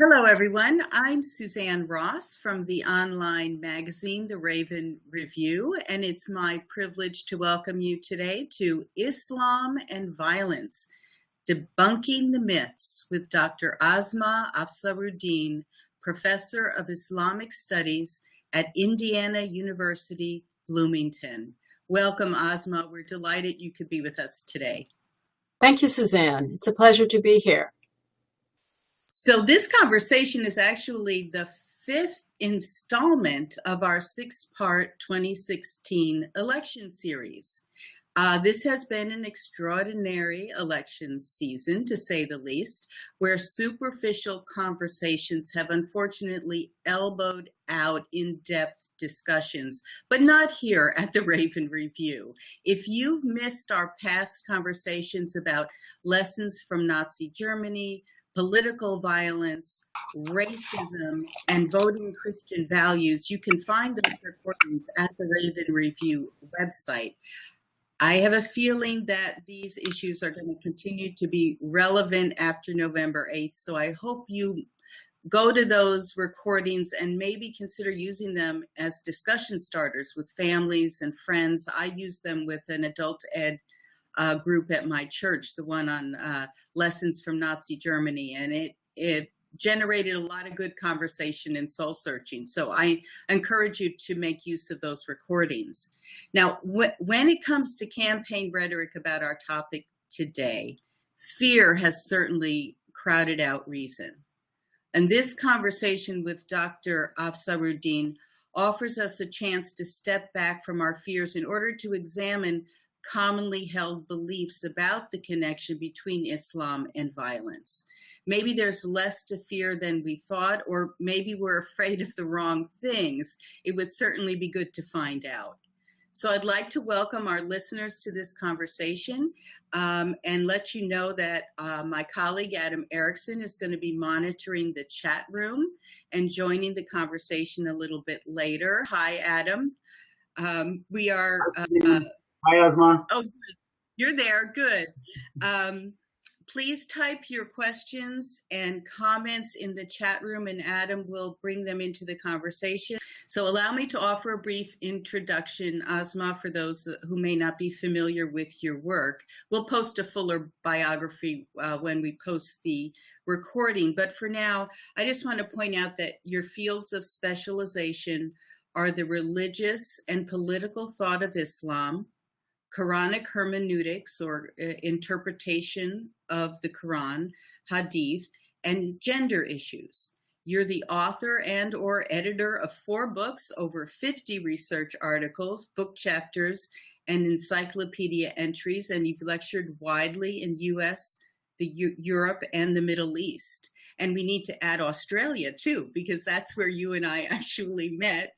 Hello, everyone. I'm Suzanne Ross from the online magazine, The Raven Review, and it's my privilege to welcome you today to Islam and Violence, Debunking the Myths with Dr. Asma Afsaruddin, Professor of Islamic Studies at Indiana University, Bloomington. Welcome, Asma. We're delighted you could be with us today. Thank you, Suzanne. It's a pleasure to be here. So this conversation is actually the fifth installment of our six-part 2016 election series. This has been an extraordinary election season, to say the least, where superficial conversations have unfortunately elbowed out in-depth discussions, but not here at the Raven Review. If you've missed our past conversations about lessons from Nazi Germany, political violence, racism, and voting Christian values, you can find those recordings at the Raven Review website. I have a feeling that these issues are going to continue to be relevant after November 8th, so I hope you go to those recordings and maybe consider using them as discussion starters with families and friends. I use them with an adult ed group at my church, the one on lessons from Nazi Germany, and it generated a lot of good conversation and soul searching. So I encourage you to make use of those recordings. Now, when it comes to campaign rhetoric about our topic today, fear has certainly crowded out reason. And this conversation with Dr. Afsaruddin offers us a chance to step back from our fears in order to examine commonly held beliefs about the connection between Islam and violence. Maybe there's less to fear than we thought, or maybe we're afraid of the wrong things. It would certainly be good to find out. So I'd like to welcome our listeners to this conversation and let you know that my colleague Adam Erickson is going to be monitoring the chat room and joining the conversation a little bit later. Hi, Adam. We are... Hi, Asma. Oh, good. You're there. Good. Please type your questions and comments in the chat room, and Adam will bring them into the conversation. So allow me to offer a brief introduction, Asma, for those who may not be familiar with your work. We'll post a fuller biography when we post the recording. But for now, I just want to point out that your fields of specialization are the religious and political thought of Islam, Quranic hermeneutics or interpretation of the Quran, Hadith, and gender issues. You're the author and or editor of 4 books, over 50 research articles, book chapters, and encyclopedia entries, and you've lectured widely in US, Europe, and the Middle East. And we need to add Australia too, because that's where you and I actually met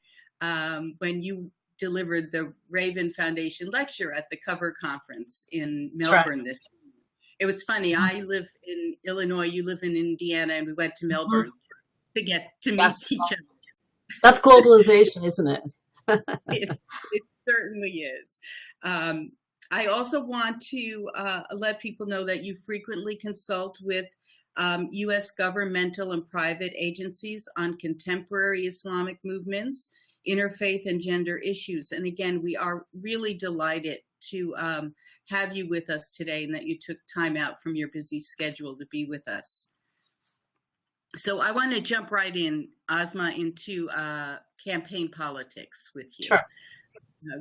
when you delivered the Raven Foundation lecture at the Cover Conference in Melbourne this year. It was funny. I live in Illinois, you live in Indiana, and we went to Melbourne to get to meet each other. That's globalization, isn't it? It certainly is. I also want to let people know that you frequently consult with U.S. governmental and private agencies on contemporary Islamic movements, interfaith and gender issues. And again, we are really delighted to have you with us today and that you took time out from your busy schedule to be with us. So I want to jump right in, Asma, into campaign politics with you. Sure.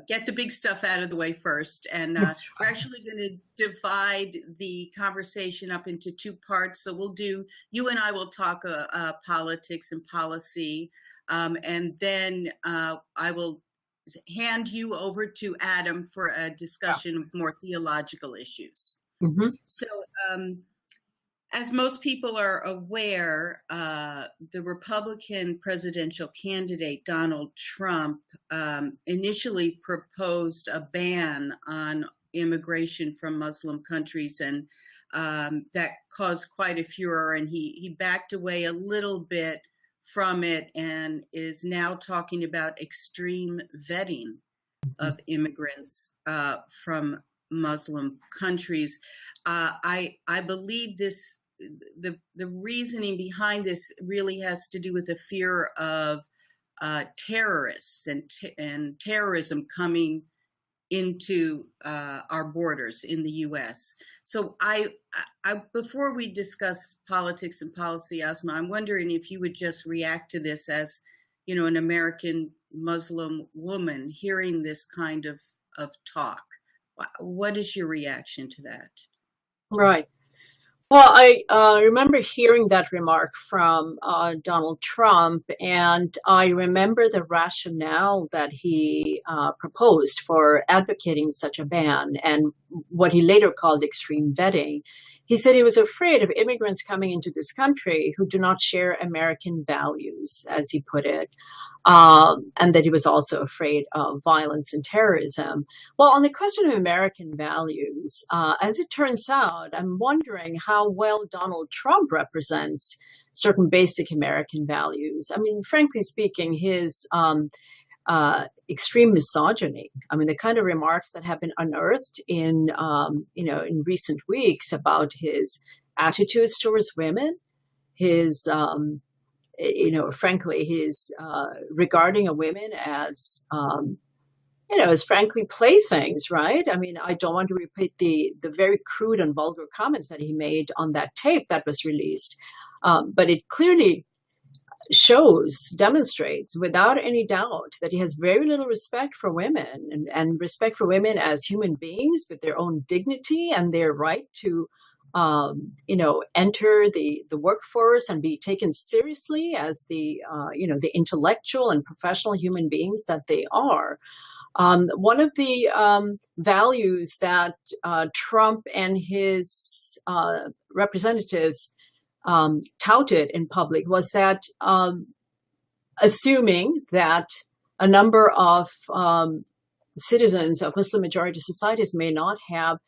Get the big stuff out of the way first. And we're actually going to divide the conversation up into 2 parts. So you and I will talk politics and policy. And then I will hand you over to Adam for a discussion of more theological issues. Mm-hmm. So as most people are aware, the Republican presidential candidate, Donald Trump, initially proposed a ban on immigration from Muslim countries, and that caused quite a furor, and he backed away a little bit from it and is now talking about extreme vetting of immigrants from Muslim countries. I believe this the reasoning behind this really has to do with the fear of terrorists and terrorism coming into our borders in the U.S. So I before we discuss politics and policy, Asma, I'm wondering if you would just react to this as, you know, an American Muslim woman hearing this kind of talk. What is your reaction to that? Right. Well, I remember hearing that remark from Donald Trump, and I remember the rationale that he proposed for advocating such a ban and what he later called extreme vetting. He said he was afraid of immigrants coming into this country who do not share American values, as he put it, and that he was also afraid of violence and terrorism. Well, on the question of American values, as it turns out, I'm wondering how well Donald Trump represents certain basic American values. I mean, frankly speaking, his extreme misogyny. I mean, the kind of remarks that have been unearthed in, in recent weeks about his attitudes towards women, his, frankly, his regarding of women as, as frankly playthings, right? I mean, I don't want to repeat the very crude and vulgar comments that he made on that tape that was released, but it clearly demonstrates without any doubt that he has very little respect for women and respect for women as human beings with their own dignity and their right to, enter the workforce and be taken seriously as the intellectual and professional human beings that they are. One of the values that Trump and his representatives touted in public was that assuming that a number of citizens of Muslim majority societies may not have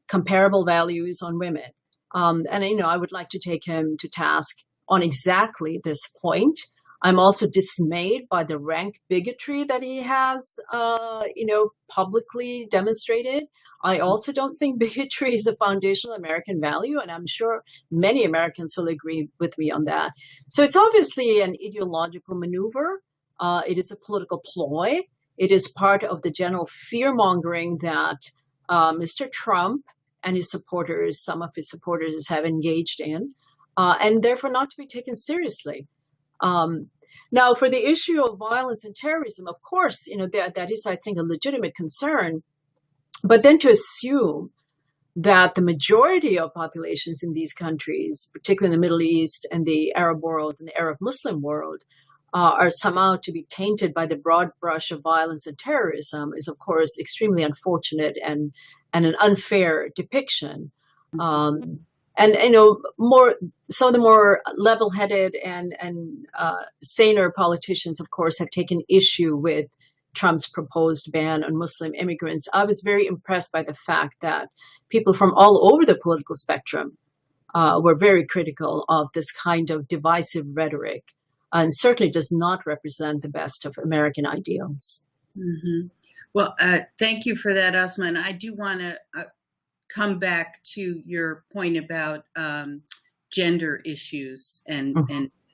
comparable values on women. I would like to take him to task on exactly this point. I'm also dismayed by the rank bigotry that he has, publicly demonstrated. I also don't think bigotry is a foundational American value, and I'm sure many Americans will agree with me on that. So it's obviously an ideological maneuver. It is a political ploy. It is part of the general fear-mongering that Mr. Trump and his supporters, some of his supporters have engaged in, and therefore not to be taken seriously. Now, for the issue of violence and terrorism, of course, that is, I think, a legitimate concern. But then to assume that the majority of populations in these countries, particularly in the Middle East and the Arab world and the Arab Muslim world, are somehow to be tainted by the broad brush of violence and terrorism is, of course, extremely unfortunate and an unfair depiction. And some of the more level-headed and saner politicians, of course, have taken issue with Trump's proposed ban on Muslim immigrants. I was very impressed by the fact that people from all over the political spectrum were very critical of this kind of divisive rhetoric, and certainly does not represent the best of American ideals. Mm-hmm. Well, thank you for that, Asma. And I do want to come back to your point about gender issues and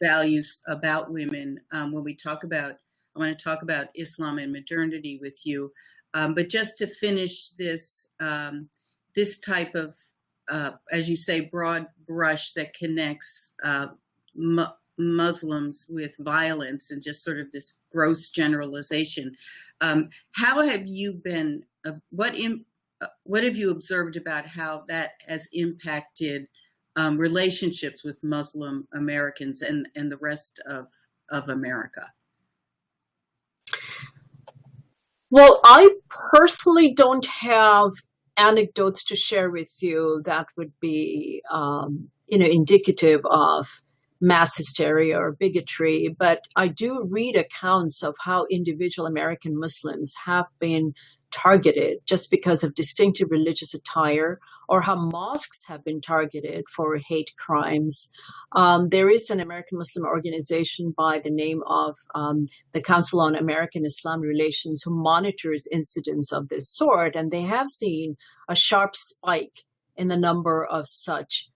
values about women when we talk about. I want to talk about Islam and modernity with you, but just to finish this this type of, as you say, broad brush that connects Muslims with violence and just sort of this gross generalization. How have you been? What have you observed about how that has impacted relationships with Muslim Americans and the rest of America? Well, I personally don't have anecdotes to share with you that would be, indicative of mass hysteria or bigotry, but I do read accounts of how individual American Muslims have been targeted just because of distinctive religious attire, or how mosques have been targeted for hate crimes. There is an American Muslim organization by the name of the Council on American Islam Relations who monitors incidents of this sort, and they have seen a sharp spike in the number of such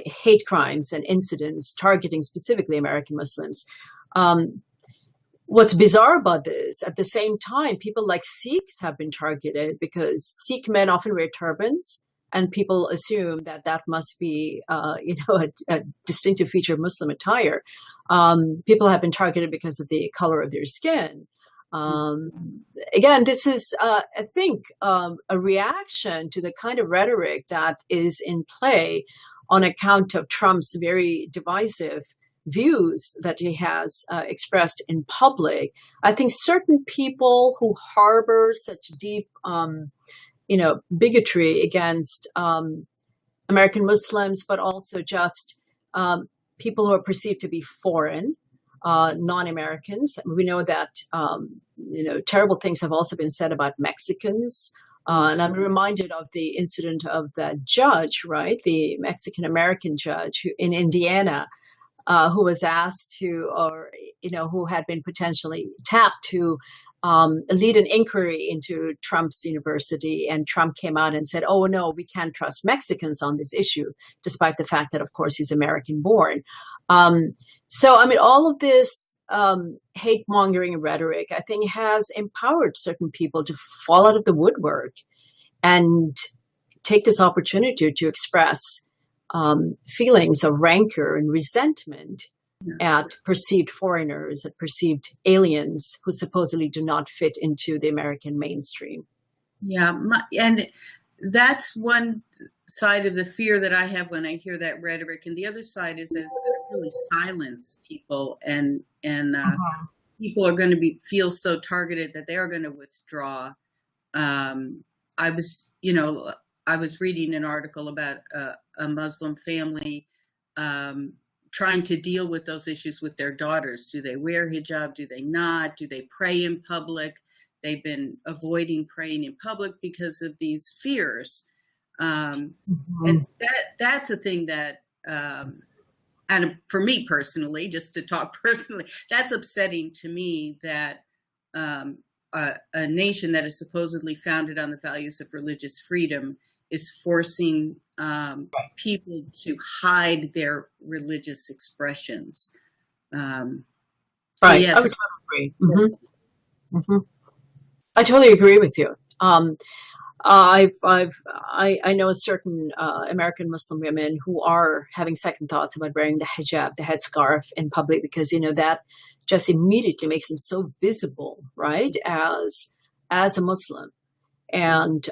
hate crimes and incidents targeting specifically American Muslims. What's bizarre about this, at the same time, people like Sikhs have been targeted because Sikh men often wear turbans, and people assume that that must be, a distinctive feature of Muslim attire. People have been targeted because of the color of their skin. Again, this is, I think, a reaction to the kind of rhetoric that is in play on account of Trump's very divisive views that he has expressed in public. I think certain people who harbor such deep, bigotry against American Muslims, but also just people who are perceived to be foreign, non-Americans. We know that, terrible things have also been said about Mexicans. And I'm reminded of the incident of that judge, right? The Mexican-American judge in Indiana, who was asked to, who had been potentially tapped to lead an inquiry into Trump's university. And Trump came out and said, oh, no, we can't trust Mexicans on this issue, despite the fact that, of course, he's American born. All of this hate-mongering rhetoric, I think, has empowered certain people to fall out of the woodwork and take this opportunity to express feelings of rancor and resentment at perceived foreigners, at perceived aliens who supposedly do not fit into the American mainstream. Yeah, and that's one side of the fear that I have when I hear that rhetoric, and the other side is that it's going to really silence people, and people are going to feel so targeted that they are going to withdraw. I was reading an article about a Muslim family trying to deal with those issues with their daughters. Do they wear hijab? Do they not? Do they pray in public? They've been avoiding praying in public because of these fears. And that's a thing that, and for me personally, just to talk personally, that's upsetting to me that a nation that is supposedly founded on the values of religious freedom is forcing people to hide their religious expressions. Right. I would agree. I totally agree with you. I know certain American Muslim women who are having second thoughts about wearing the hijab, the headscarf in public, because that just immediately makes them so visible, right, as a Muslim. And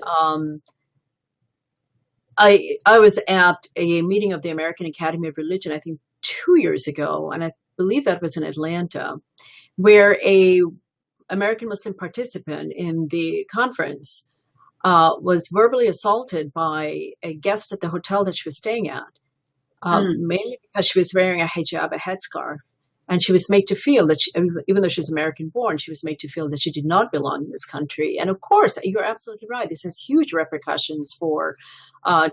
I was at a meeting of the American Academy of Religion, I think 2 years ago, and I believe that was in Atlanta, where a American Muslim participant in the conference was verbally assaulted by a guest at the hotel that she was staying at, mainly because she was wearing a hijab, a headscarf. And she was made to feel that, even though she's American born, she was made to feel that she did not belong in this country. And of course, you're absolutely right. This has huge repercussions for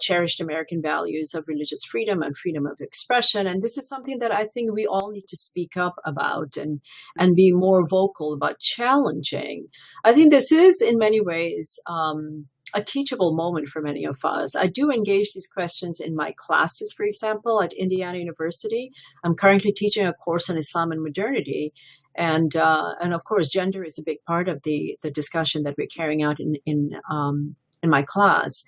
cherished American values of religious freedom and freedom of expression. And this is something that I think we all need to speak up about and be more vocal about challenging. I think this is, in many ways, a teachable moment for many of us. I do engage these questions in my classes, for example, at Indiana University. I'm currently teaching a course on Islam and modernity. And of course, gender is a big part of the discussion that we're carrying out in my class.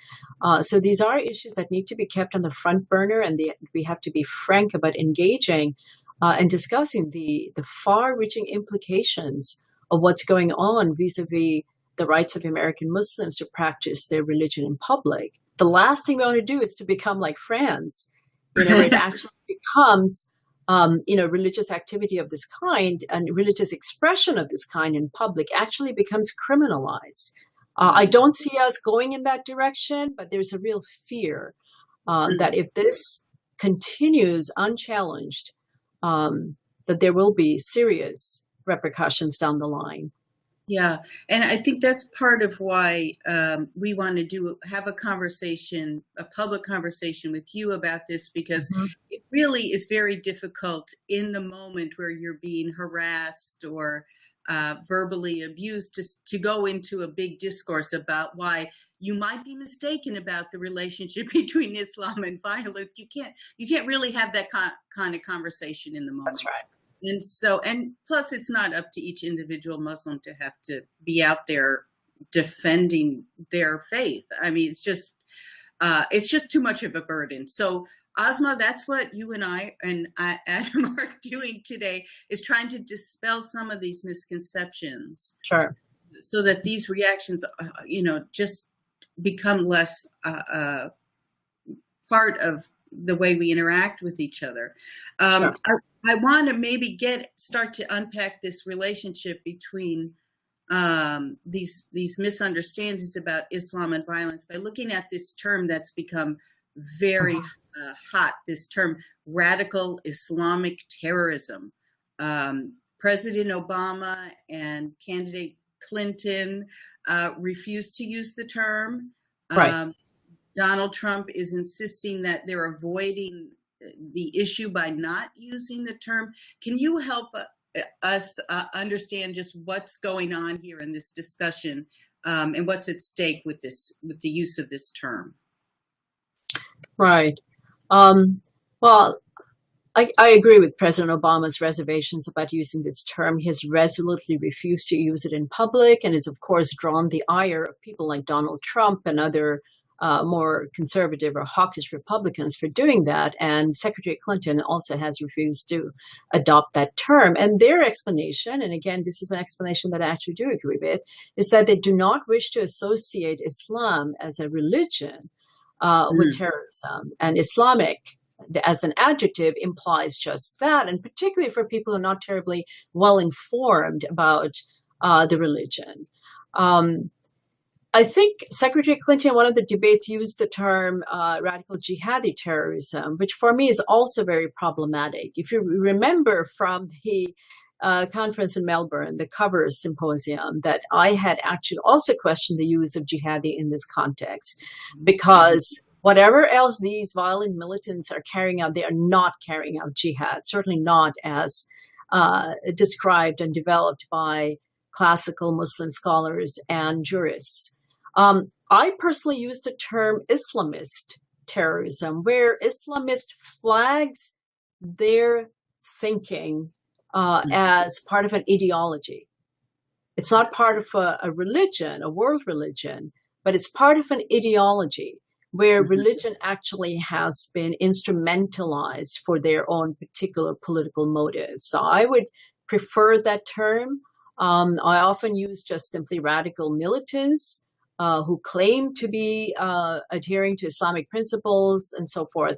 So these are issues that need to be kept on the front burner, and we have to be frank about engaging and discussing the far-reaching implications of what's going on vis-a-vis the rights of American Muslims to practice their religion in public. The last thing we want to do is to become like France, where it actually becomes, religious activity of this kind and religious expression of this kind in public actually becomes criminalized. I don't see us going in that direction, but there's a real fear that if this continues unchallenged, that there will be serious repercussions down the line. Yeah, and I think that's part of why we want to have a conversation, a public conversation with you about this, because it really is very difficult in the moment where you're being harassed or verbally abused to go into a big discourse about why you might be mistaken about the relationship between Islam and violence. You can't really have that kind of conversation in the moment. That's right. And plus, it's not up to each individual Muslim to have to be out there defending their faith. I mean, it's just too much of a burden. So, Asma, that's what you and I and Adam are doing today, is trying to dispel some of these misconceptions. Sure. So that these reactions, just become less part of the way we interact with each other. Sure. I want to maybe start to unpack this relationship between these misunderstandings about Islam and violence by looking at this term that's become very hot, this term radical Islamic terrorism. President Obama and candidate Clinton refused to use the term. Right. Donald Trump is insisting that they're avoiding the issue by not using the term. Can you help us understand just what's going on here in this discussion and what's at stake with the use of this term? Right. Well, I agree with President Obama's reservations about using this term. He has resolutely refused to use it in public and has, of course, drawn the ire of people like Donald Trump and other more conservative or hawkish Republicans for doing that. And Secretary Clinton also has refused to adopt that term. And their explanation, and again, this is an explanation that I actually do agree with, is that they do not wish to associate Islam as a religion with terrorism. And Islamic, as an adjective, implies just that, and particularly for people who are not terribly well informed about the religion. I think Secretary Clinton, in one of the debates, used the term radical jihadi terrorism, which for me is also very problematic. If you remember from the conference in Melbourne, the Cover Symposium, that I had actually also questioned the use of jihadi in this context, because whatever else these violent militants are carrying out, they are not carrying out jihad, certainly not as described and developed by classical Muslim scholars and jurists. I personally use the term Islamist terrorism, where Islamist flags their thinking as part of an ideology. It's not part of a religion, a world religion, but it's part of an ideology where religion actually has been instrumentalized for their own particular political motives. So I would prefer that term. I often use just simply radical militants who claim to be adhering to Islamic principles and so forth.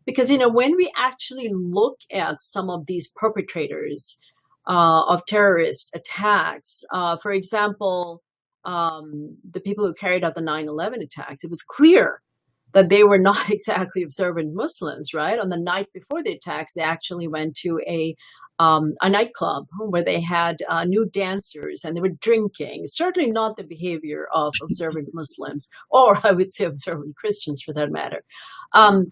Because, when we actually look at some of these perpetrators of terrorist attacks, for example, the people who carried out the 9/11 attacks, it was clear that they were not exactly observant Muslims, right? On the night before the attacks, they actually went to a nightclub where they had nude dancers and they were drinking. Certainly not the behavior of observant Muslims, or I would say observant Christians for that matter. And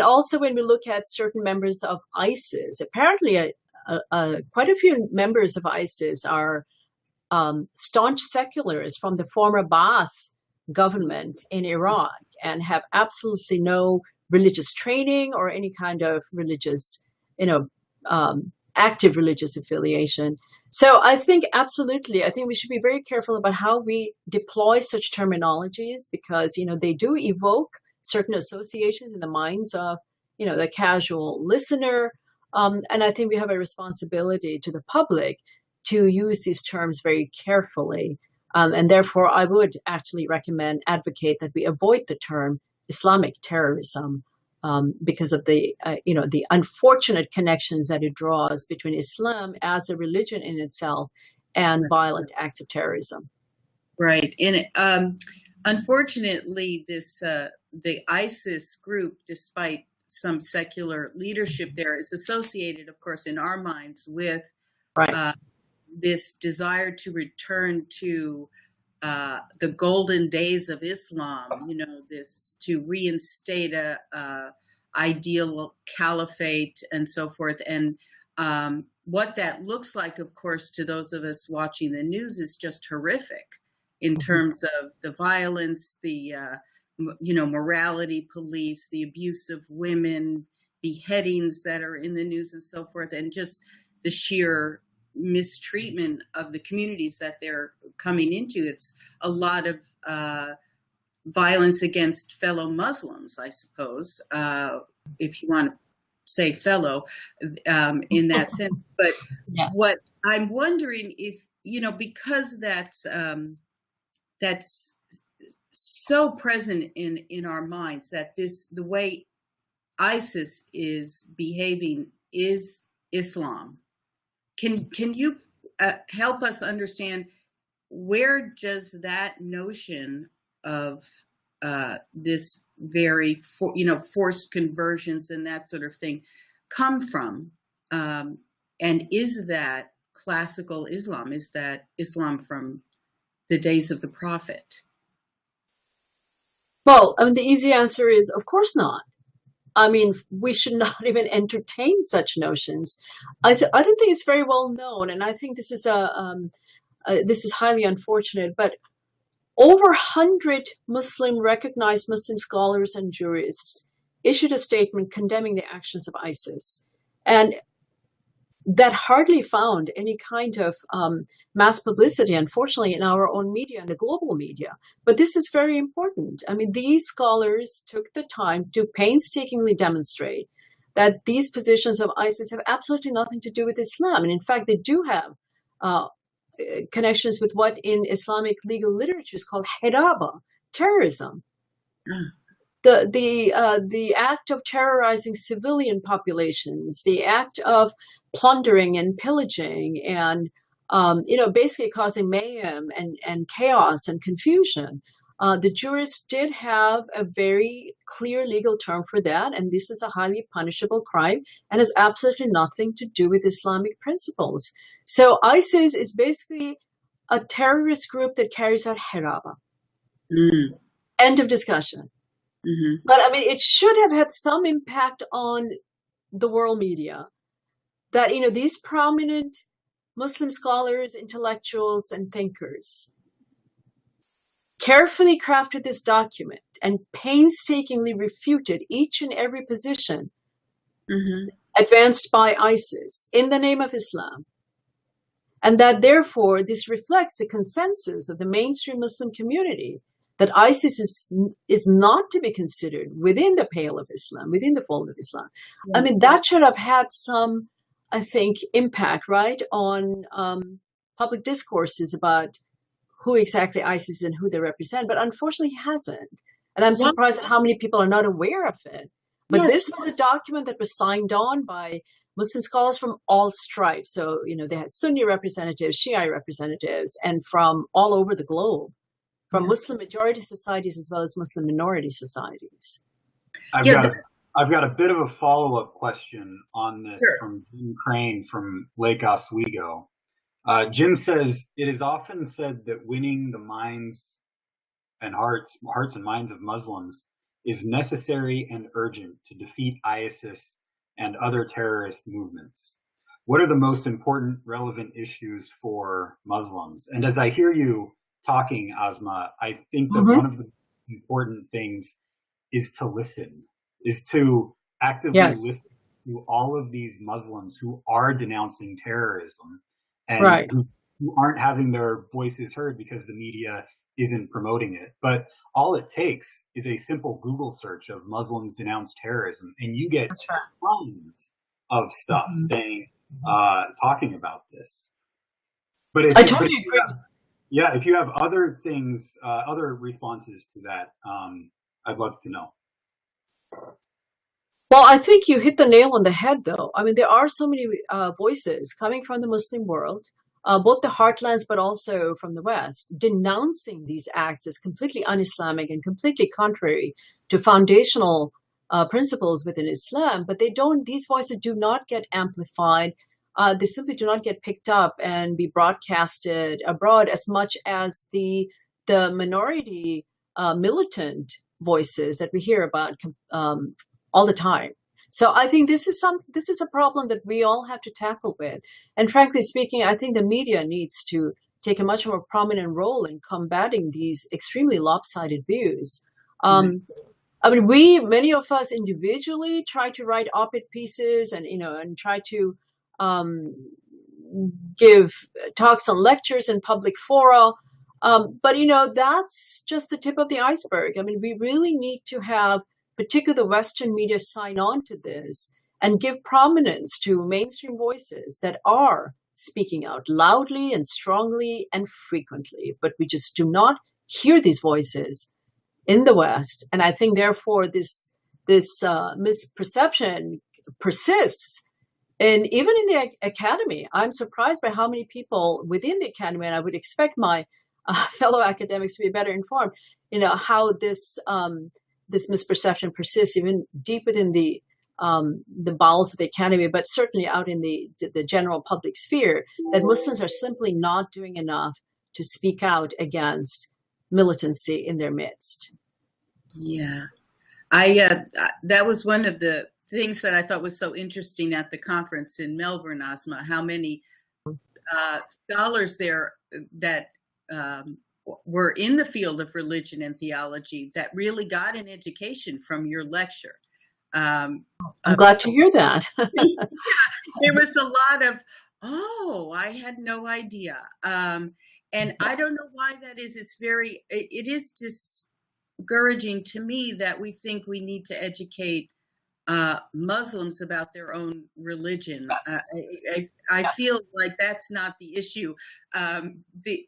also when we look at certain members of ISIS, apparently quite a few members of ISIS are staunch secularists from the former Ba'ath government in Iraq and have absolutely no religious training or any kind of religious, active religious affiliation. So I think absolutely, I think we should be very careful about how we deploy such terminologies, because, they do evoke certain associations in the minds of, the casual listener. And I think we have a responsibility to the public to use these terms very carefully. And therefore, I would actually advocate that we avoid the term Islamic terrorism because of the unfortunate connections that it draws between Islam as a religion in itself and violent acts of terrorism. Right. And unfortunately, the ISIS group, despite some secular leadership there, is associated, of course, in our minds with this desire to return to the golden days of Islam, this to reinstate a ideal caliphate and so forth. And What that looks like, of course, to those of us watching the news is just horrific in terms of the violence, the morality police, the abuse of women, beheadings that are in the news and so forth, and just the sheer mistreatment of the communities that they're coming into. It's a lot of violence against fellow Muslims, I suppose, if you want to say fellow in that sense. But Yes. what I'm wondering if, because that's so present in our minds, that the way ISIS is behaving is Islam. Can you help us understand, where does that notion of this very forced conversions and that sort of thing come from? And is that classical Islam? Is that Islam from the days of the Prophet? Well, the easy answer is, of course not. I mean, we should not even entertain such notions. I don't think it's very well known, and I think this is this is highly unfortunate. But over 100 recognized Muslim scholars and jurists issued a statement condemning the actions of ISIS, and that hardly found any kind of mass publicity, unfortunately, in our own media and the global media. But this is very important. I mean, these scholars took the time to painstakingly demonstrate that these positions of ISIS have absolutely nothing to do with Islam. And in fact, they do have connections with what in Islamic legal literature is called hiraba, terrorism. The act of terrorizing civilian populations, the act of plundering and pillaging and basically causing mayhem and chaos and confusion. The jurists did have a very clear legal term for that, and this is a highly punishable crime and has absolutely nothing to do with Islamic principles. So ISIS is basically a terrorist group that carries out hiraba. End of discussion. Mm-hmm. But I mean, it should have had some impact on the world media that, these prominent Muslim scholars, intellectuals, and thinkers carefully crafted this document and painstakingly refuted each and every position advanced by ISIS in the name of Islam. And that therefore, this reflects the consensus of the mainstream Muslim community that ISIS is not to be considered within the pale of Islam, within the fold of Islam. Yeah. I mean, that should have had some, I think, impact, right, on public discourses about who exactly ISIS is and who they represent. But unfortunately, it hasn't. And I'm surprised at how many people are not aware of it. But this was a document that was signed on by Muslim scholars from all stripes. So, they had Sunni representatives, Shia representatives, and from all over the globe, from Muslim majority societies as well as Muslim minority societies. I've got a bit of a follow-up question on this from Jim Crane from Lake Oswego. Jim says, it is often said that winning the minds and hearts and minds of Muslims is necessary and urgent to defeat ISIS and other terrorist movements. What are the most important relevant issues for Muslims? And as I hear you talking, Asma, I think that one of the important things is to listen, is to actively listen to all of these Muslims who are denouncing terrorism and who aren't having their voices heard because the media isn't promoting it. But all it takes is a simple Google search of Muslims denounce terrorism, and you get tons of stuff saying, talking about this. But I totally agree. Yeah, if you have other things, other responses to that, I'd love to know. Well, I think you hit the nail on the head, though. I mean, there are so many voices coming from the Muslim world, both the heartlands, but also from the West, denouncing these acts as completely un-Islamic and completely contrary to foundational principles within Islam. But these voices do not get amplified. They simply do not get picked up and be broadcasted abroad as much as the minority militant voices that we hear about all the time. So I think this is a problem that we all have to tackle with. And frankly speaking, I think the media needs to take a much more prominent role in combating these extremely lopsided views. I mean, many of us individually try to write op-ed pieces and try to give talks and lectures in public fora. But, that's just the tip of the iceberg. I mean, we really need to have particularly the Western media sign on to this and give prominence to mainstream voices that are speaking out loudly and strongly and frequently. But we just do not hear these voices in the West. And I think, therefore, this misperception persists. And even in the academy, I'm surprised by how many people within the academy, and I would expect my fellow academics to be better informed, how this misperception persists even deep within the bowels of the academy, but certainly out in the general public sphere, that Muslims are simply not doing enough to speak out against militancy in their midst. Yeah, that was one of the things that I thought was so interesting at the conference in Melbourne, Asma, how many scholars there that were in the field of religion and theology that really got an education from your lecture. I'm glad to hear that. There was a lot of, I had no idea. And I don't know why that is. It is discouraging to me that we think we need to educate Muslims about their own religion. Yes. I feel like that's not the issue. The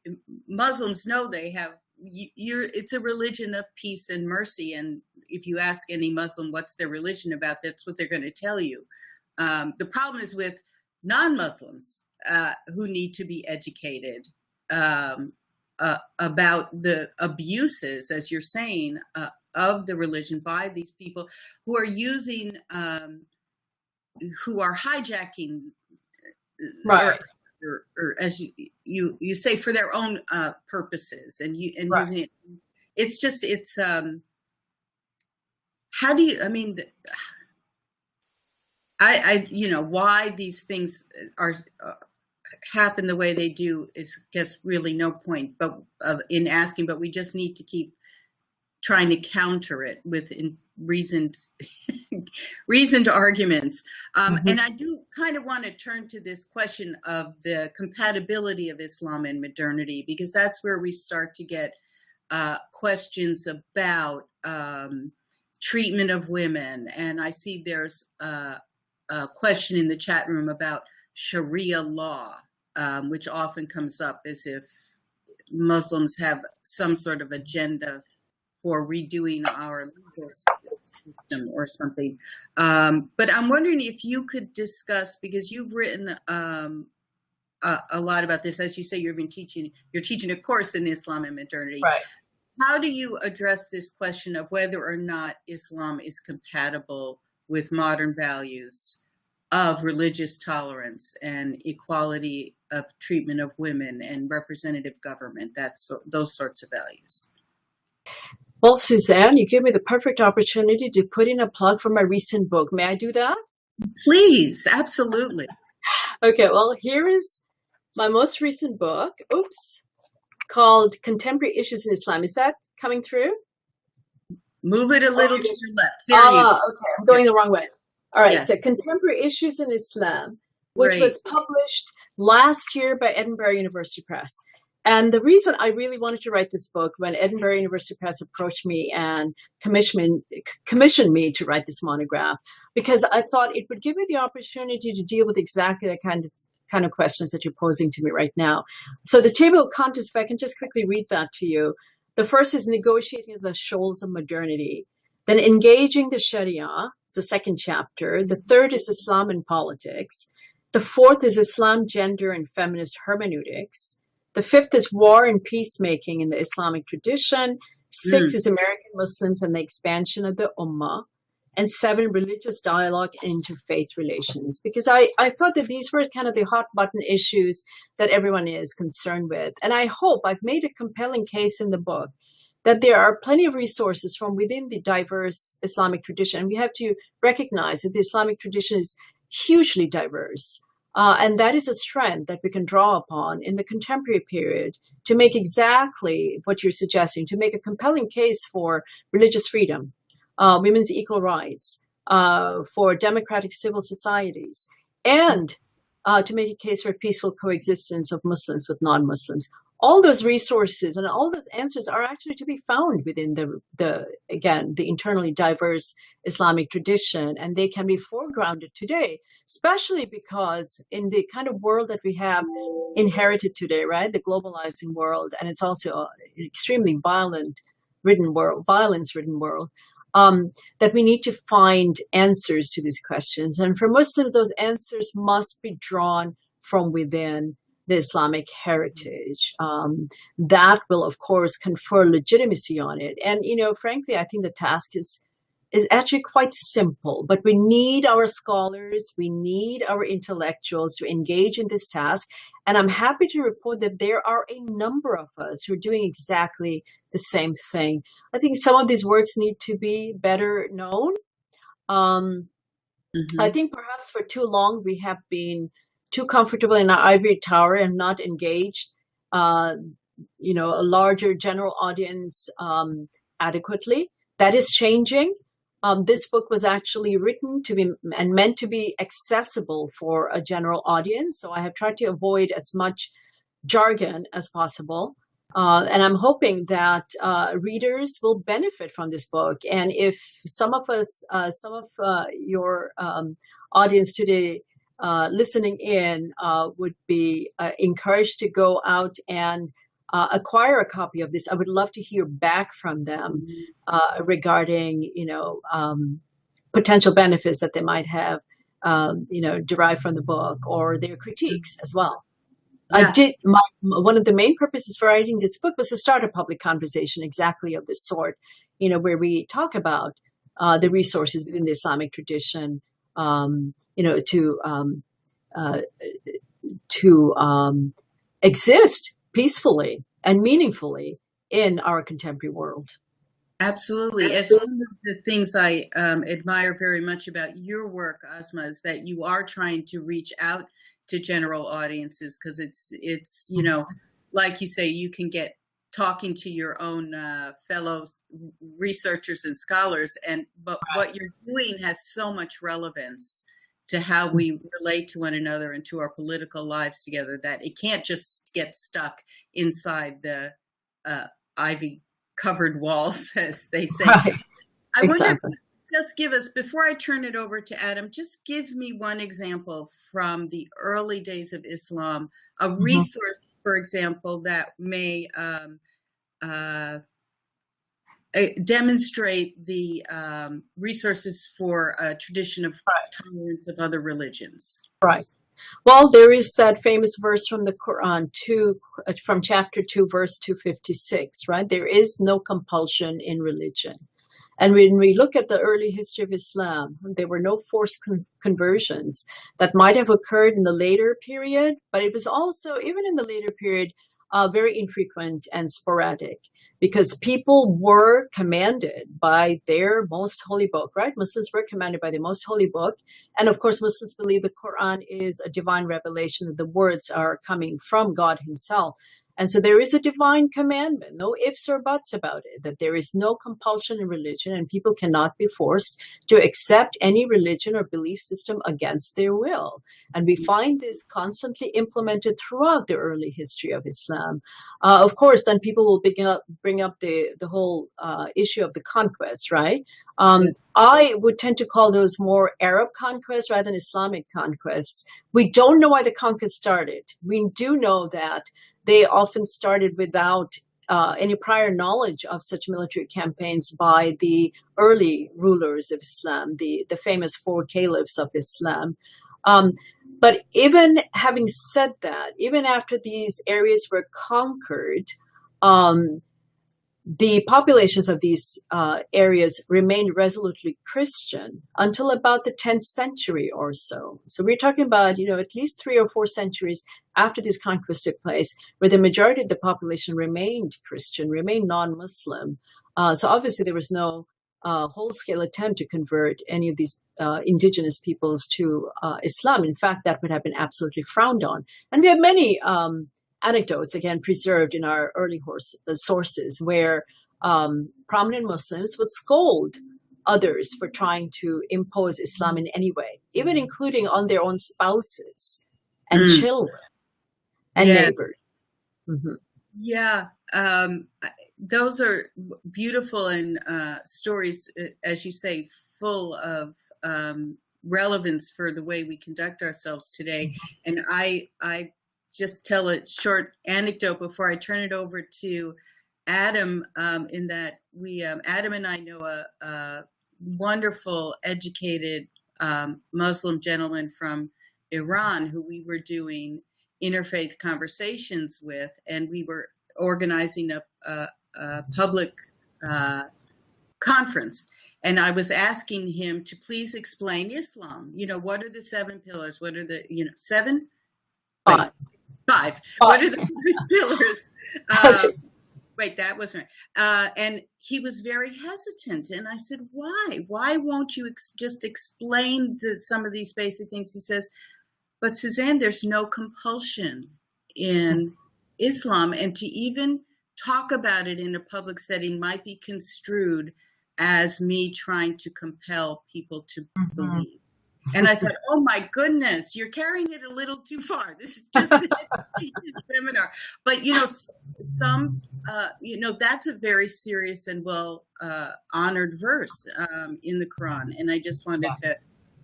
Muslims know they have. It's a religion of peace and mercy, and if you ask any Muslim what's their religion about, that's what they're going to tell you. The problem is with non-Muslims who need to be educated about the abuses, as you're saying, of the religion by these people who are using, who are hijacking, right, or as you say, for their own purposes, and right. using it. It's how do you? I mean, why these things are happen the way they do is just really no point, but in asking. But we just need to keep trying to counter it with reasoned arguments. And I do kind of want to turn to this question of the compatibility of Islam and modernity, because that's where we start to get questions about treatment of women. And I see there's a question in the chat room about Sharia law, which often comes up as if Muslims have some sort of agenda for redoing our legal system or something. But I'm wondering if you could discuss, because you've written a lot about this. As you say, you're teaching a course in Islam and modernity. Right. How do you address this question of whether or not Islam is compatible with modern values of religious tolerance and equality of treatment of women and representative government, those sorts of values? Well, Suzanne, you gave me the perfect opportunity to put in a plug for my recent book. May I do that? Please, absolutely. Okay, well, here is my most recent book, called Contemporary Issues in Islam. Is that coming through? Move it a little to your left. There you go. Okay, I'm going the wrong way. All right, So Contemporary Issues in Islam, which was published last year by Edinburgh University Press. And the reason I really wanted to write this book, when Edinburgh University Press approached me and commissioned me to write this monograph, because I thought it would give me the opportunity to deal with exactly the kind of questions that you're posing to me right now. So the table of contents, if I can just quickly read that to you. The first is negotiating the shoals of modernity. Then engaging the Sharia, it's the second chapter. The third is Islam and politics. The fourth is Islam, gender, and feminist hermeneutics. The fifth is war and peacemaking in the Islamic tradition. 6 is American Muslims and the expansion of the Ummah. And 7, religious dialogue and interfaith relations. Because I thought that these were kind of the hot button issues that everyone is concerned with. And I hope I've made a compelling case in the book that there are plenty of resources from within the diverse Islamic tradition. And we have to recognize that the Islamic tradition is hugely diverse. And that is a strength that we can draw upon in the contemporary period to make exactly what you're suggesting, to make a compelling case for religious freedom, women's equal rights, for democratic civil societies, and to make a case for peaceful coexistence of Muslims with non-Muslims. All those resources and all those answers are actually to be found within the internally diverse Islamic tradition, and they can be foregrounded today, especially because in the kind of world that we have inherited today, right, the globalizing world, and it's also an extremely violence-ridden world, that we need to find answers to these questions. And for Muslims, those answers must be drawn from within the Islamic heritage. That will, of course, confer legitimacy on it. And, frankly, I think the task is actually quite simple, but we need our scholars, we need our intellectuals to engage in this task. And I'm happy to report that there are a number of us who are doing exactly the same thing. I think some of these works need to be better known. I think perhaps for too long we have been too comfortable in our ivory tower and not engaged, a larger general audience adequately. That is changing. This book was actually written to be and meant to be accessible for a general audience. So I have tried to avoid as much jargon as possible. And I'm hoping that readers will benefit from this book. And if some of your audience today listening in would be encouraged to go out and acquire a copy of this, I would love to hear back from them regarding, potential benefits that they might have, derived from the book, or their critiques as well. Yeah. One of the main purposes for writing this book was to start a public conversation exactly of this sort, where we talk about the resources within the Islamic tradition, to exist peacefully and meaningfully in our contemporary world. Absolutely. It's one of the things I admire very much about your work, Asma, is that you are trying to reach out to general audiences, because it's like you say, you can get talking to your own fellow researchers and scholars, but what you're doing has so much relevance to how we relate to one another and to our political lives together, that it can't just get stuck inside the ivy covered walls, as they say. Right. I wonder if you just give us, before I turn it over to Adam, just give me one example from the early days of Islam, a resource, for example, that may demonstrate the resources for a tradition of tolerance of other religions. Right. Well, there is that famous verse from the Quran, from chapter 2, verse 256, right? There is no compulsion in religion. And when we look at the early history of Islam, there were no forced conversions that might have occurred in the later period, but it was also, even in the later period, very infrequent and sporadic, because people were commanded by their most holy book, right? Muslims were commanded by the most holy book. And of course, Muslims believe the Quran is a divine revelation, that the words are coming from God himself. And so there is a divine commandment, no ifs or buts about it, that there is no compulsion in religion, and people cannot be forced to accept any religion or belief system against their will. And we find this constantly implemented throughout the early history of Islam. Of course, then people will bring up the whole issue of the conquest, right? I would tend to call those more Arab conquests rather than Islamic conquests. We don't know why the conquest started. We do know that they often started without any prior knowledge of such military campaigns by the early rulers of Islam, the famous 4 caliphs of Islam. But even having said that, even after these areas were conquered, the populations of these areas remained resolutely Christian until about the 10th century or so. So we're talking about, at least 3 or 4 centuries after this conquest took place, where the majority of the population remained Christian, remained non-Muslim. So obviously there was no whole-scale attempt to convert any of these indigenous peoples to Islam. In fact, that would have been absolutely frowned on. And we have many anecdotes, again, preserved in our early sources, where prominent Muslims would scold others for trying to impose Islam in any way, even including on their own spouses and children and neighbors. Mm-hmm. Yeah, those are beautiful and stories, as you say, full of relevance for the way we conduct ourselves today. And I just tell a short anecdote before I turn it over to Adam, in that Adam and I know a wonderful, educated Muslim gentleman from Iran who we were doing interfaith conversations with, and we were organizing a public conference. And I was asking him to please explain Islam. What are the 7 pillars? What are the, 7? Five. What are the 5 pillars? Wait, that wasn't right. And he was very hesitant. And I said, why? Why won't you just explain some of these basic things? He says, but Suzanne, there's no compulsion in Islam. And to even talk about it in a public setting might be construed as me trying to compel people to believe. And I thought, oh my goodness, you're carrying it a little too far. This is just a seminar. But, some, that's a very serious and well honored verse in the Quran. And I just wanted to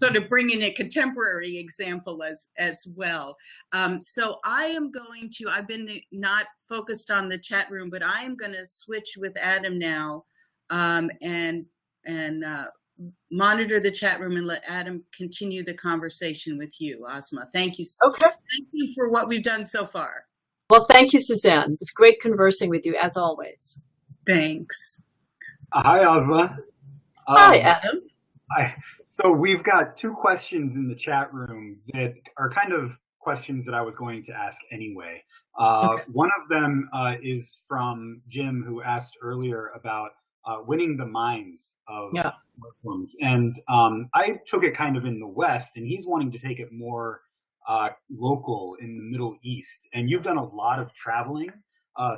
sort of bring in a contemporary example as well. So I've been not focused on the chat room, but I am going to switch with Adam now and monitor the chat room and let Adam continue the conversation with you, Asma. Thank you. Okay. Thank you for what we've done so far. Well, thank you, Suzanne. It's great conversing with you, as always. Thanks. Hi, Asma. Hi, Adam. So we've got 2 questions in the chat room that are kind of questions that I was going to ask anyway. Okay. One of them is from Jim, who asked earlier about winning the minds of Muslims. And I took it kind of in the West, and he's wanting to take it more local in the Middle East. And you've done a lot of traveling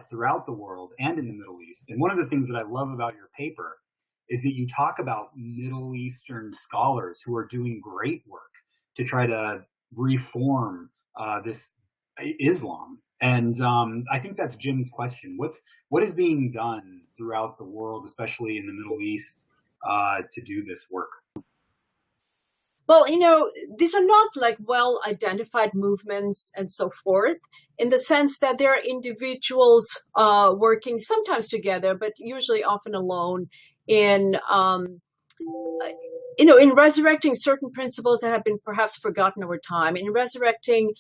throughout the world and in the Middle East. And one of the things that I love about your paper is that you talk about Middle Eastern scholars who are doing great work to try to reform this Islam. And I think that's Jim's question. What is being done throughout the world, especially in the Middle East, to do this work? Well, these are not like well-identified movements and so forth, in the sense that there are individuals working sometimes together, but usually often alone in resurrecting certain principles that have been perhaps forgotten over time, in resurrecting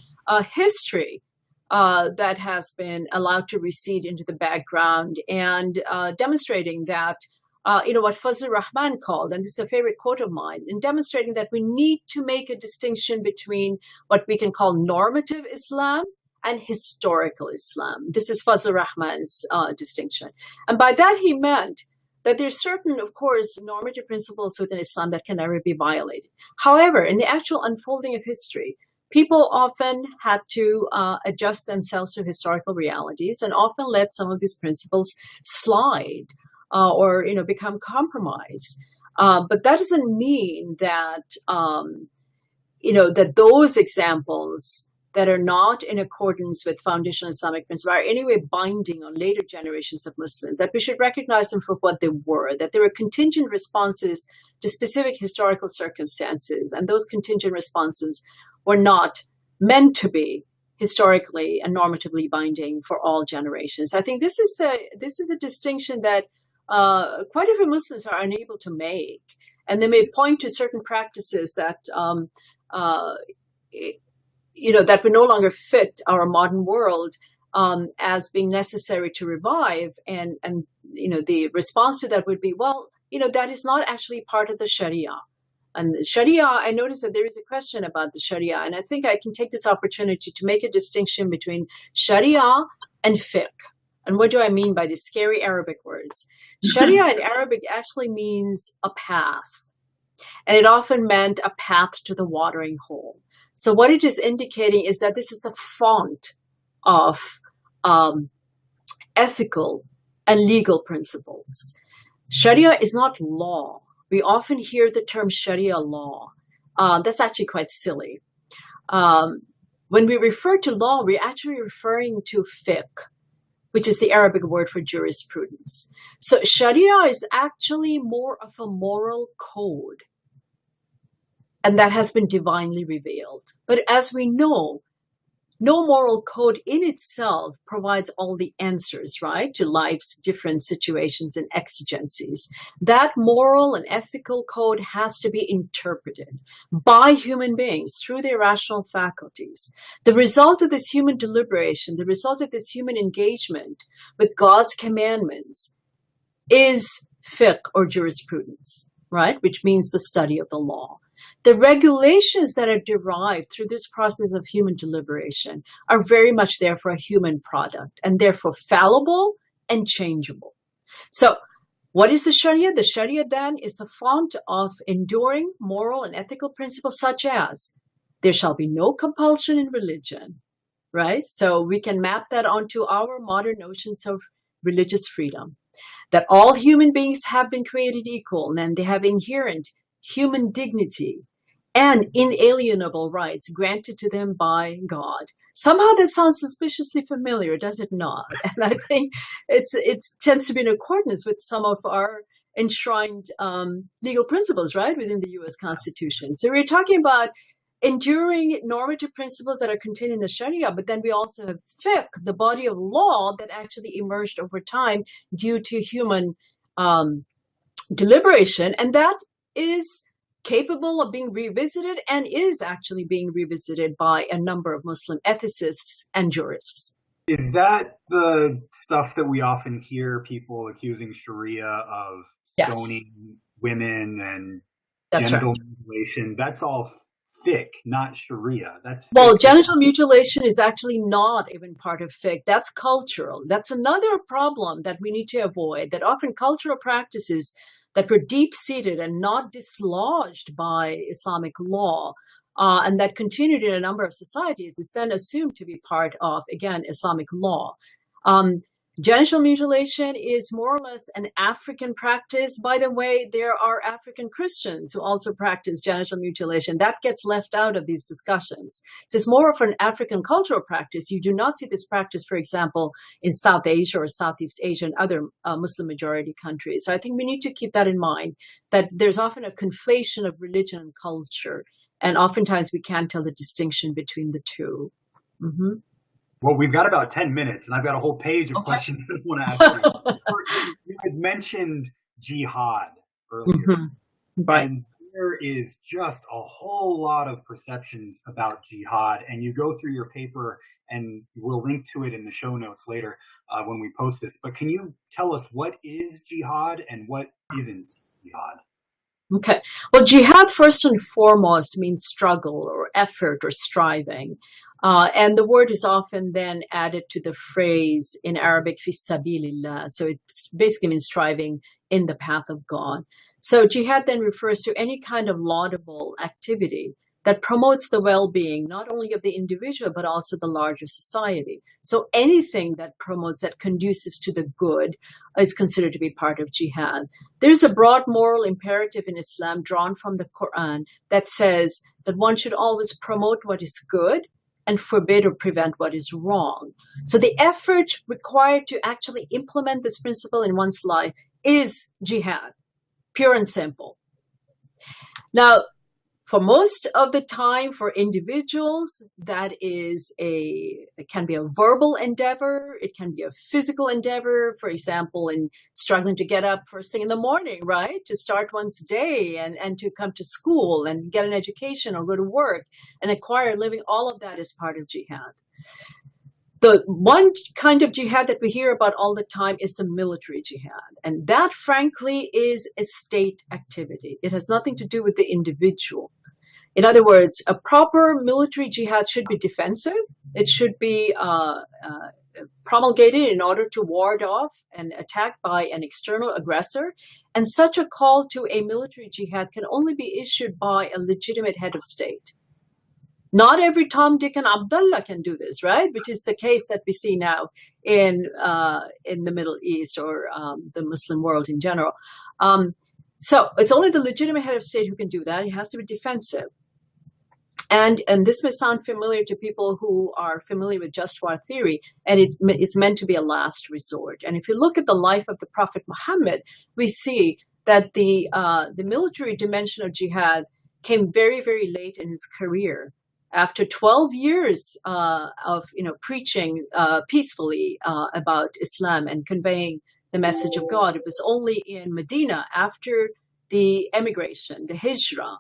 history that has been allowed to recede into the background, and demonstrating that, what Fazlur Rahman called, and this is a favorite quote of mine, in demonstrating that we need to make a distinction between what we can call normative Islam and historical Islam. This is Fazlur Rahman's distinction. And by that he meant that there's certain, of course, normative principles within Islam that can never be violated. However, in the actual unfolding of history, people often had to adjust themselves to historical realities and often let some of these principles slide or become compromised. But that doesn't mean that that those examples that are not in accordance with foundational Islamic principles are anyway binding on later generations of Muslims, that we should recognize them for what they were, that they were contingent responses to specific historical circumstances, and those contingent responses were not meant to be historically and normatively binding for all generations. I think this is a distinction that quite a few Muslims are unable to make, and they may point to certain practices that that would no longer fit our modern world as being necessary to revive. And the response to that would be, well, that is not actually part of the Sharia. And the Sharia, I noticed that there is a question about the Sharia, and I think I can take this opportunity to make a distinction between Sharia and fiqh. And what do I mean by these scary Arabic words? Sharia in Arabic actually means a path. And it often meant a path to the watering hole. So what it is indicating is that this is the font of ethical and legal principles. Sharia is not law. We often hear the term Sharia law. That's actually quite silly. When we refer to law, we're actually referring to fiqh, which is the Arabic word for jurisprudence. So Sharia is actually more of a moral code, and that has been divinely revealed. But as we know, no moral code in itself provides all the answers, right, to life's different situations and exigencies. That moral and ethical code has to be interpreted by human beings through their rational faculties. The result of this human deliberation, the result of this human engagement with God's commandments is fiqh or jurisprudence, right, which means the study of the law. The regulations that are derived through this process of human deliberation are very much there for a human product and therefore fallible and changeable. So what is the Sharia? The Sharia then is the font of enduring moral and ethical principles such as there shall be no compulsion in religion, right? So we can map that onto our modern notions of religious freedom, that all human beings have been created equal and they have inherent human dignity and inalienable rights granted to them by God. Somehow that sounds suspiciously familiar, does it not? And I think it tends to be in accordance with some of our enshrined legal principles, right, within the U.S. Constitution. So we're talking about enduring normative principles that are contained in the Sharia, but then we also have fiqh, the body of law that actually emerged over time due to human deliberation, and that is capable of being revisited and is actually being revisited by a number of Muslim ethicists and jurists. Is that the stuff that we often hear people accusing Sharia of stoning women and genital mutilation? That's all fiqh, not Sharia. That's fiqh. Well, genital mutilation is actually not even part of fiqh. That's cultural. That's another problem that we need to avoid, that often cultural practices that were deep-seated and not dislodged by Islamic law, and that continued in a number of societies, is then assumed to be part of, again, Islamic law. Genital mutilation is more or less an African practice. By the way, there are African Christians who also practice genital mutilation. That gets left out of these discussions. So it's more of an African cultural practice. You do not see this practice, for example, in South Asia or Southeast Asia and other Muslim majority countries. So I think we need to keep that in mind, that there's often a conflation of religion and culture. And oftentimes we can't tell the distinction between the two. Mm-hmm. Well, we've got about 10 minutes, and I've got a whole page of questions that I want to ask you. You had mentioned jihad earlier, right? And there is just a whole lot of perceptions about jihad, and you go through your paper, and we'll link to it in the show notes later when we post this. But can you tell us what is jihad and what isn't jihad? Okay. Well, jihad first and foremost means struggle or effort or striving. And the word is often then added to the phrase in Arabic, fi sabilillah. So it basically means striving in the path of God. So jihad then refers to any kind of laudable activity that promotes the well-being, not only of the individual, but also the larger society. So anything that promotes, that conduces to the good is considered to be part of jihad. There's a broad moral imperative in Islam drawn from the Quran that says that one should always promote what is good and forbid or prevent what is wrong. So the effort required to actually implement this principle in one's life is jihad, pure and simple. Now, for most of the time, for individuals, it can be a verbal endeavor. It can be a physical endeavor. For example, in struggling to get up first thing in the morning, right, to start one's day and to come to school and get an education or go to work and acquire a living. All of that is part of jihad. The one kind of jihad that we hear about all the time is the military jihad. And that, frankly, is a state activity. It has nothing to do with the individual. In other words, a proper military jihad should be defensive. It should be promulgated in order to ward off an attack by an external aggressor. And such a call to a military jihad can only be issued by a legitimate head of state. Not every Tom, Dick, and Abdullah can do this, right? Which is the case that we see now in the Middle East or the Muslim world in general. So it's only the legitimate head of state who can do that. It has to be defensive. And this may sound familiar to people who are familiar with just war theory, and it's meant to be a last resort. And if you look at the life of the Prophet Muhammad, we see that the military dimension of jihad came very, very late in his career. After 12 years of preaching peacefully about Islam and conveying the message of God, it was only in Medina after the emigration, the hijrah,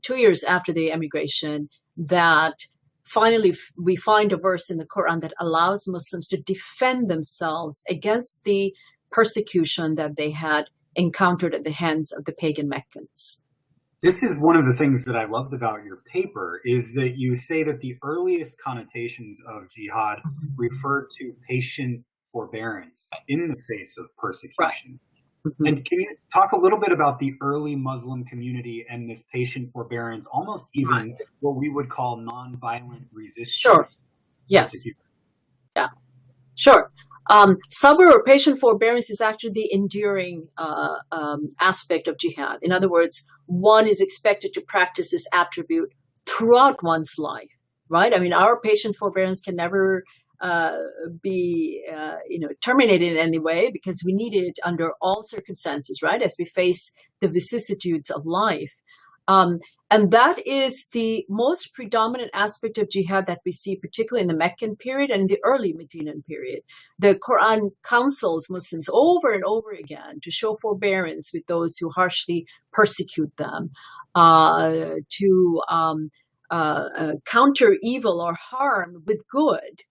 2 years after the emigration, that finally we find a verse in the Quran that allows Muslims to defend themselves against the persecution that they had encountered at the hands of the pagan Meccans. This is one of the things that I loved about your paper, is that you say that the earliest connotations of jihad refer to patient forbearance in the face of persecution. Right. Mm-hmm. And can you talk a little bit about the early Muslim community and this patient forbearance, almost even what we would call nonviolent resistance? Sure. Yes. Yeah. Sure. Sabr or patient forbearance is actually the enduring aspect of jihad. In other words, one is expected to practice this attribute throughout one's life, right? I mean, our patient forbearance can never be terminated in any way, because we need it under all circumstances, right? As we face the vicissitudes of life. And that is the most predominant aspect of jihad that we see, particularly in the Meccan period and in the early Medinan period. The Quran counsels Muslims over and over again to show forbearance with those who harshly persecute them, to counter evil or harm with good,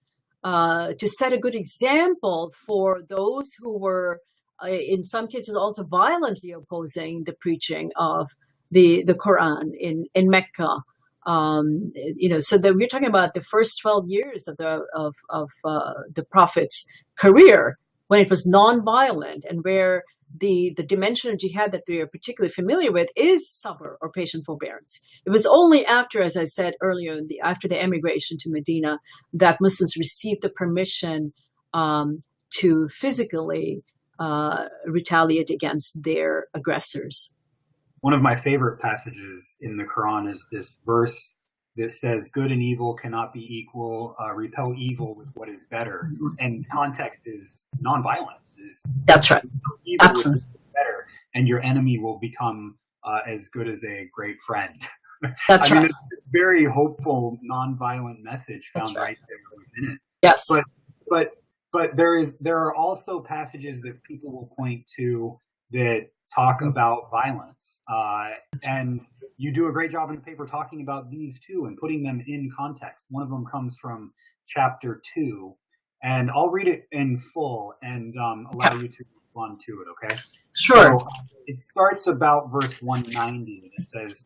to set a good example for those who were, in some cases, also violently opposing the preaching of the Quran in Mecca. So that we're talking about the first 12 years of the Prophet's career, when it was non-violent, and where the dimension of jihad that we are particularly familiar with is sabr or patient forbearance. It was only after, as I said earlier, after the emigration to Medina, that Muslims received the permission to physically retaliate against their aggressors. One of my favorite passages in the Quran is this verse that says, good and evil cannot be equal, repel evil with what is better. And context is nonviolence. That's right. Evil absolutely. With better, and your enemy will become as good as a great friend. That's right. It's a very hopeful, nonviolent message found right there within it. Yes. But there are also passages that people will point to that talk about violence. And you do a great job in the paper talking about these two and putting them in context. One of them comes from chapter 2, and I'll read it in full and allow you to respond to it, okay? Sure. So, it starts about verse 190, and it says,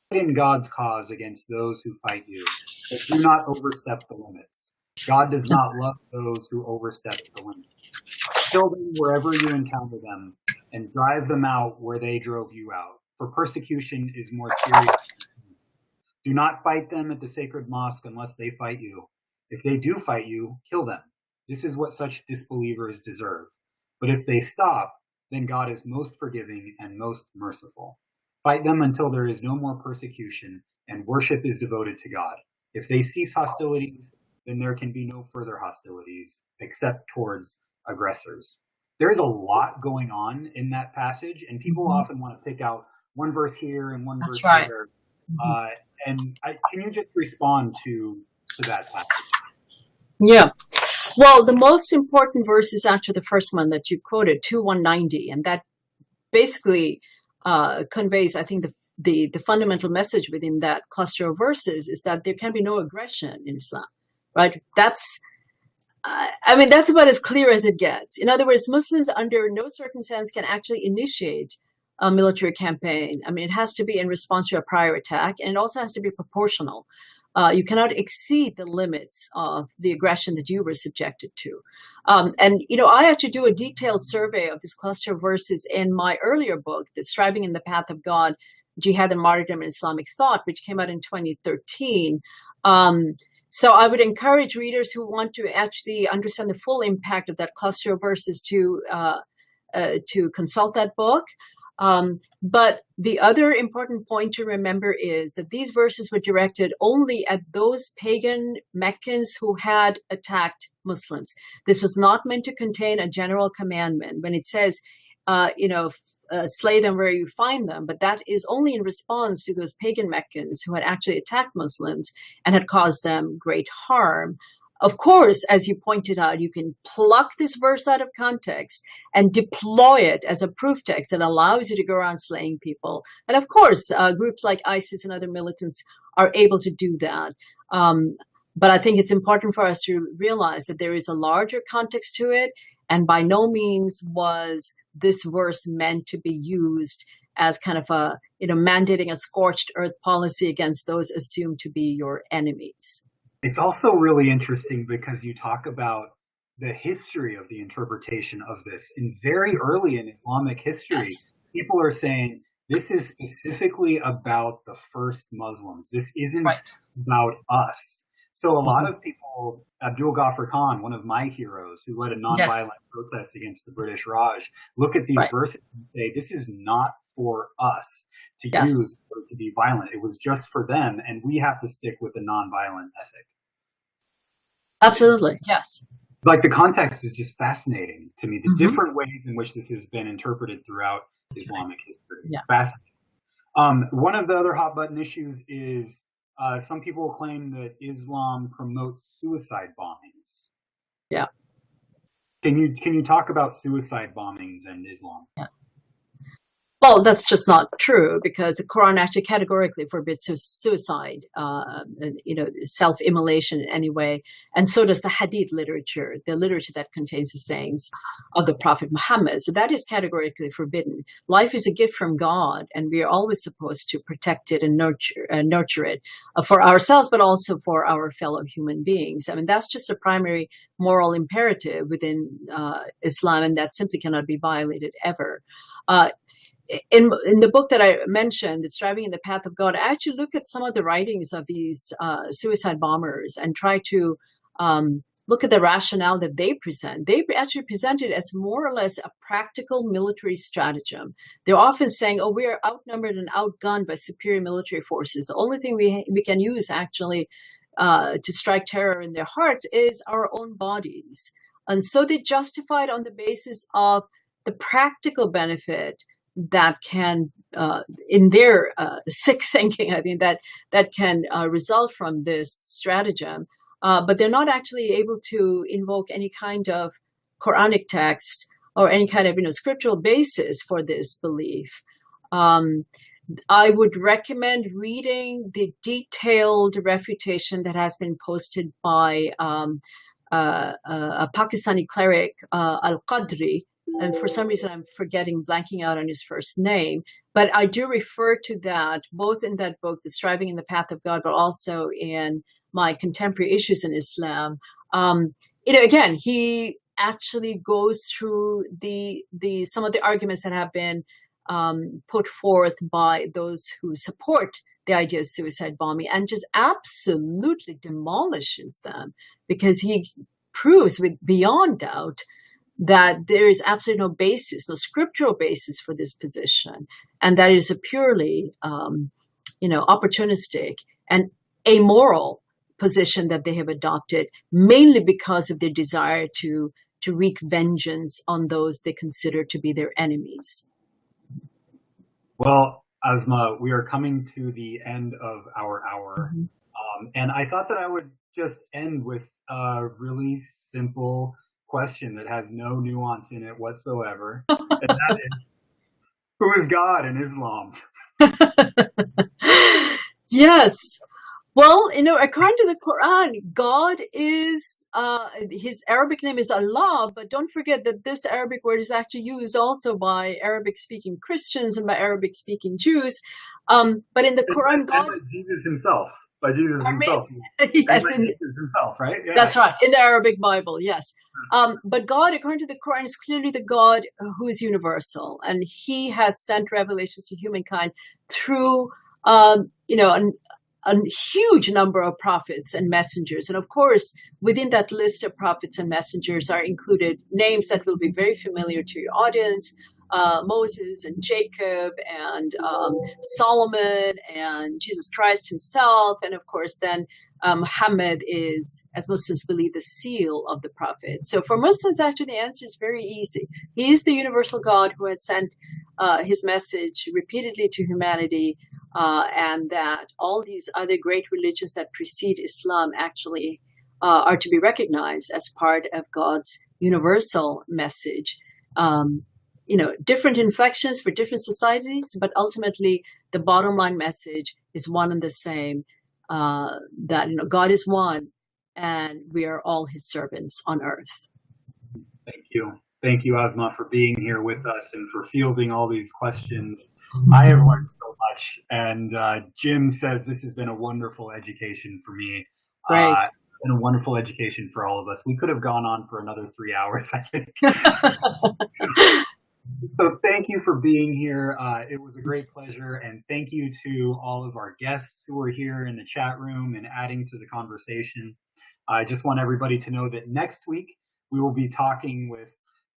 "Fight in God's cause against those who fight you, but do not overstep the limits. God does not love those who overstep the limits. Kill them wherever you encounter them, and drive them out where they drove you out. For persecution is more serious. Do not fight them at the sacred mosque unless they fight you. If they do fight you, kill them. This is what such disbelievers deserve. But if they stop, then God is most forgiving and most merciful. Fight them until there is no more persecution, and worship is devoted to God. If they cease hostilities, then there can be no further hostilities except towards aggressors." There's a lot going on in that passage, and people often want to pick out one verse here and one verse there. Can you just respond to that passage? Yeah. Well, the most important verse is actually the first one that you quoted, 2:190, and that basically conveys, I think, the fundamental message within that cluster of verses is that there can be no aggression in Islam. right? That's about as clear as it gets. In other words, Muslims under no circumstance can actually initiate a military campaign. I mean, it has to be in response to a prior attack, and it also has to be proportional. You cannot exceed the limits of the aggression that you were subjected to. I actually do a detailed survey of this cluster of verses in my earlier book, The Striving in the Path of God, Jihad and Martyrdom in Islamic Thought, which came out in 2013. So I would encourage readers who want to actually understand the full impact of that cluster of verses to consult that book. But the other important point to remember is that these verses were directed only at those pagan Meccans who had attacked Muslims. This was not meant to contain a general commandment. When it says, slay them where you find them, but that is only in response to those pagan Meccans who had actually attacked Muslims and had caused them great harm. Of course, as you pointed out, you can pluck this verse out of context and deploy it as a proof text that allows you to go around slaying people. And of course, groups like ISIS and other militants are able to do that. But I think it's important for us to realize that there is a larger context to it. And by no means was this verse meant to be used as kind of mandating a scorched earth policy against those assumed to be your enemies. It's also really interesting because you talk about the history of the interpretation of this. And very early in Islamic history, yes, people are saying this is specifically about the first Muslims. This isn't about us. So a lot of people, Abdul Ghaffar Khan, one of my heroes who led a nonviolent protest against the British Raj, look at these verses and say, this is not for us to use or to be violent. It was just for them, and we have to stick with the nonviolent ethic. Absolutely, yes. Like the context is just fascinating to me. The different ways in which this has been interpreted throughout Islamic history. Yeah. Fascinating. One of the other hot button issues is some people claim that Islam promotes suicide bombings. Yeah. Can you talk about suicide bombings and Islam? Yeah. Well, that's just not true because the Quran actually categorically forbids suicide, self-immolation in any way. And so does the Hadith literature, the literature that contains the sayings of the Prophet Muhammad. So that is categorically forbidden. Life is a gift from God, and we are always supposed to protect it and nurture it for ourselves, but also for our fellow human beings. I mean, that's just a primary moral imperative within Islam, and that simply cannot be violated ever. In the book that I mentioned, It's Striving in the Path of God, I actually look at some of the writings of these suicide bombers and try to look at the rationale that they present. They actually present it as more or less a practical military stratagem. They're often saying, we are outnumbered and outgunned by superior military forces. The only thing we can use actually to strike terror in their hearts is our own bodies. And so they justify it on the basis of the practical benefit that can, in their sick thinking, I mean, that can result from this stratagem. But they're not actually able to invoke any kind of Quranic text or any kind of scriptural basis for this belief. I would recommend reading the detailed refutation that has been posted by a Pakistani cleric, Al-Qadri. And for some reason, I'm blanking out on his first name. But I do refer to that, both in that book, The Striving in the Path of God, but also in my Contemporary Issues in Islam. Again, he actually goes through some of the arguments that have been put forth by those who support the idea of suicide bombing and just absolutely demolishes them because he proves beyond doubt that there is absolutely no basis, no scriptural basis for this position, and that it is a purely, opportunistic and amoral position that they have adopted, mainly because of their desire to wreak vengeance on those they consider to be their enemies. Well, Asma, we are coming to the end of our hour, and I thought that I would just end with a really simple question that has no nuance in it whatsoever. And that is, who is God in Islam? Yes. Well, according to the Quran, God is, his Arabic name is Allah, but don't forget that this Arabic word is actually used also by Arabic-speaking Christians and by Arabic-speaking Jews. But in the Quran, God... by Jesus himself. By Jesus himself. Yes, by Jesus himself, right? Yeah. That's right, in the Arabic Bible, yes. But God, according to the Quran, is clearly the God who is universal, and he has sent revelations to humankind through, a huge number of prophets and messengers. And of course, within that list of prophets and messengers are included names that will be very familiar to your audience: Moses and Jacob and Solomon and Jesus Christ himself. And of course, then Muhammad is, as Muslims believe, the seal of the prophet. So for Muslims, actually, the answer is very easy. He is the universal God who has sent his message repeatedly to humanity, and that all these other great religions that precede Islam actually are to be recognized as part of God's universal message. Different inflections for different societies, but ultimately the bottom line message is one and the same, that God is one and we are all his servants on earth. Thank you. Thank you, Asma, for being here with us and for fielding all these questions. I have learned so much, and Jim says this has been a wonderful education for me. Right. And a wonderful education for all of us. We could have gone on for another 3 hours, I think. So thank you for being here. It was a great pleasure, and thank you to all of our guests who are here in the chat room and adding to the conversation. I just want everybody to know that next week we will be talking with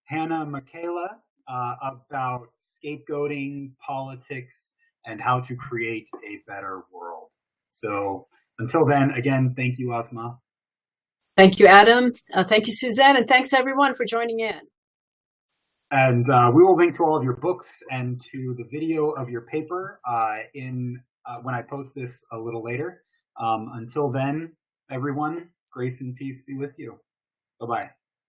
Hannah Michaela about scapegoating, politics, and how to create a better world. So until then, again, thank you, Asma. Thank you, Adam. Thank you, Suzanne. And thanks, everyone, for joining in. And we will link to all of your books and to the video of your paper when I post this a little later. Until then, everyone, grace and peace be with you. Bye-bye.